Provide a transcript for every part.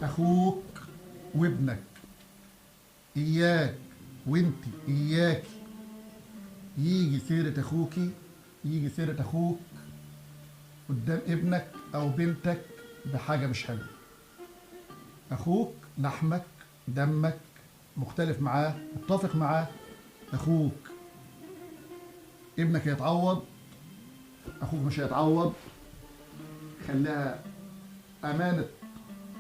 اخوك وابنك، اياك وانت اياك يجي سيرة اخوكي، يجي سيرة اخوك قدام ابنك او بنتك بحاجة مش حلوة. اخوك لحمك دمك، مختلف معاه متفق معاه، اخوك. ابنك هيتعوض، اخوك مش هيتعوض. خليها امانة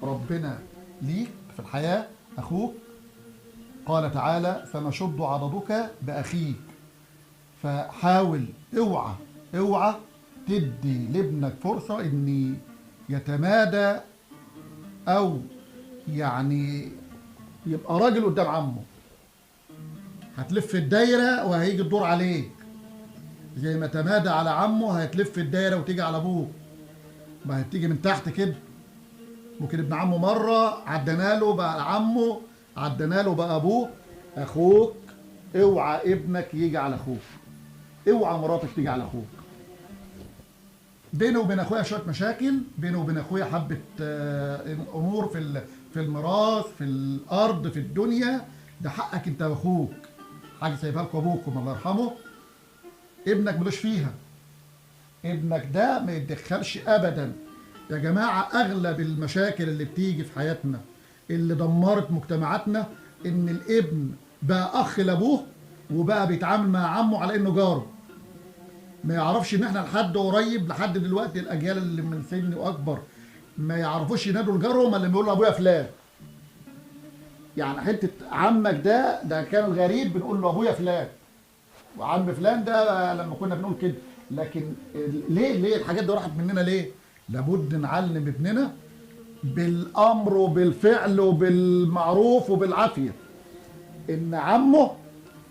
ربنا ليك في الحياة. اخوك قال تعالى سنشد عضدك باخيك، فحاول اوعى اوعى تدي لابنك فرصة ان يتمادى او يعني يبقى راجل قدام عمه. هتلف الدايرة وهيجي الدور عليك، زي ما تمادى على عمه هتلف الدايرة وتيجي على ابوه. ما هتيجي من تحت كده. ممكن ابن عمه مرة عدنا له بقى عمه، عدنا له بقى ابوه. اخوك اوعى ابنك يجي على اخوك، اوعى مراتك تيجي على اخوك. بيني وبين اخويا شويه مشاكل، بيني وبين اخويا حبه امور في الميراث، في الارض، في الدنيا، ده حقك انت واخوك. حاجه سايبها لكم ابوكم الله يرحمه، ابنك ملوش فيها. ابنك ده ما يتدخلش ابدا. يا جماعه اغلب المشاكل اللي بتيجي في حياتنا اللي دمرت مجتمعاتنا ان الابن بقى اخ لابوه وبقى بيتعامل مع عمه على انه جاره. ما يعرفش ان احنا لحد قريب، لحد دلوقتي الاجيال اللي من سني واكبر ما يعرفوش ينادوا لجارهم الا لما يقولوا ابويا فلان. يعني حته عمك ده كان الغريب بنقول له ابويا فلان وعم فلان ده لما كنا بنقول كده. لكن ليه الحاجات دي راحت مننا ليه؟ لابد نعلم ابننا بالامر وبالفعل وبالمعروف وبالعافيه ان عمه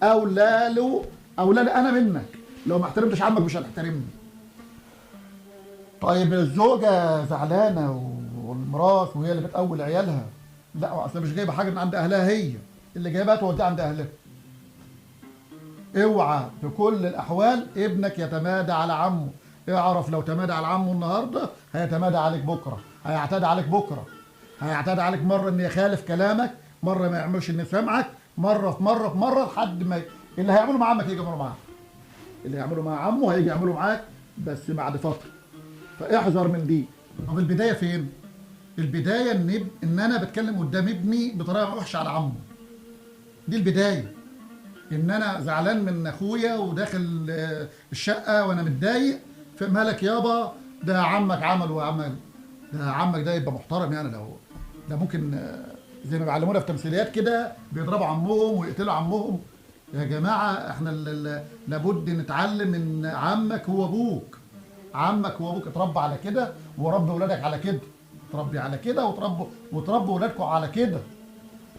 اولى له، اولى لي انا منك. لو ما احترمتش عمك مش هتحترمني. طيب الزوجه زعلانه والمراس وهي اللي بتقول عيالها، لا اصل مش جايبه حاجه من عند اهلها، هي اللي جايبها توديها عند اهلها. اوعى في كل الاحوال ابنك يتمادى على عمه. اعرف لو تمادى على عمه النهارده هيتمادى عليك بكره، هيعتدي عليك بكره، هيعتدي عليك مره ان يخالف كلامك، مره ما يعملش ان يسمعك، مره في مره في مره لحد ما اللي هيعمله مع عمك يجي يعمله معاك، اللي هيعمله مع عمه هيجي يعمله معاك بس بعد فتره. فاحذر من دي. طب البدايه فين؟ البدايه ان انا بتكلم قدام ابني بطريقه وحشه على عمه. دي البدايه. ان انا زعلان من اخويا وداخل الشقه وانا متضايق، مالك يابا ده عمك عمل وعمل. ده عمك ده يبقى محترم يعني. لو ده ممكن زي ما بيعلمونا في تمثيليات كده بيضربوا عمهم ويقتلوا عمهم. يا جماعه احنا لابد نتعلم ان عمك هو ابوك. عمك هو ابوك، اتربى على كده وربي ولادك على كده. تربي على كده وتربوا ولادكم على كده.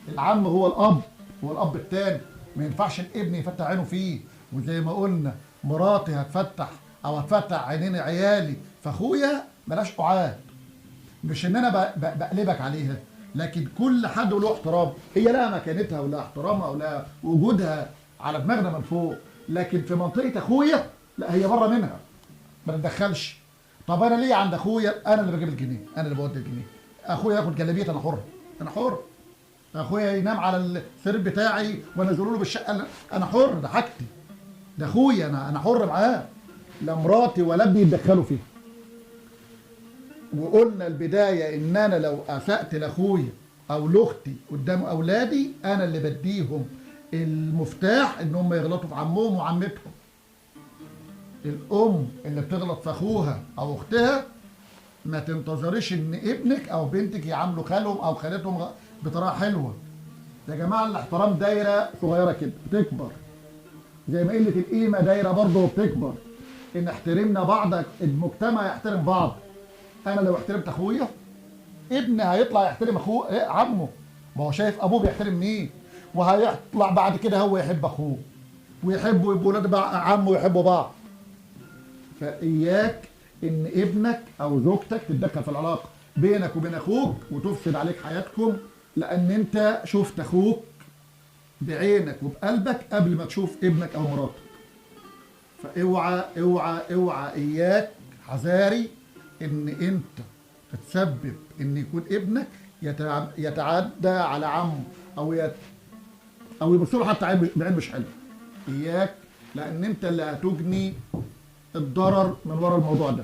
العم هو الاب، هو الاب التاني. ما ينفعش الابن يفتح عينه فيه. وزي ما قلنا مراتي هتفتح او هتفتح عينين عيالي فاخويا بلاش قعاد. مش ان انا بقلبك عليها، لكن كل حد له احترام. هي لها مكانتها ولا احترامها ولا وجودها على دماغنا من فوق، لكن في منطقه اخويا لا، هي بره منها، ما نتدخلش. طب انا ليه عند اخويا انا اللي بجيب الجنيه، انا اللي بودي الجنيه. اخويا ياخد جلابيه انا حر، انا حر. اخويا ينام على السرير بتاعي وانزله له بالشقه انا حر، ده حاجتي، ده اخويا، انا حر معاه. لا مراتي ولا ابني يتدخلوا فيها. وقلنا البدايه ان انا لو اسأت لاخويا او لاختي قدام اولادي انا اللي بديهم المفتاح ان هم يغلطوا في عمهم وعمتهم. الام اللي بتغلط في اخوها او اختها ما تنتظريش ان ابنك او بنتك يعاملوا خالهم او خالتهم بطريقه حلوه. يا جماعه الاحترام دايره صغيره كده بتكبر، زي ما قله القيمه دايره برضه بتكبر. ان احترمنا بعض المجتمع يحترم بعض. انا لو احترمت اخويا ابني هيطلع يحترم اخوه عمه. ما هو شايف ابوه بيحترم مين، وهيطلع بعد كده هو يحب اخوه ويحبوا يبقوا ولاد عمه يحبوا بعض. فاياك ان ابنك او زوجتك تتدخل في العلاقه بينك وبين اخوك وتفسد عليك حياتكم، لان انت شفت اخوك بعينك وبقلبك قبل ما تشوف ابنك او مراتك. فاوعى اوعى اوعى اياك حذاري ان انت تتسبب ان يكون ابنك يتعدى على عمه او يبص له حتى بعين مش حلو. اياك، لان انت اللي هتجني الضرر من ورا الموضوع ده.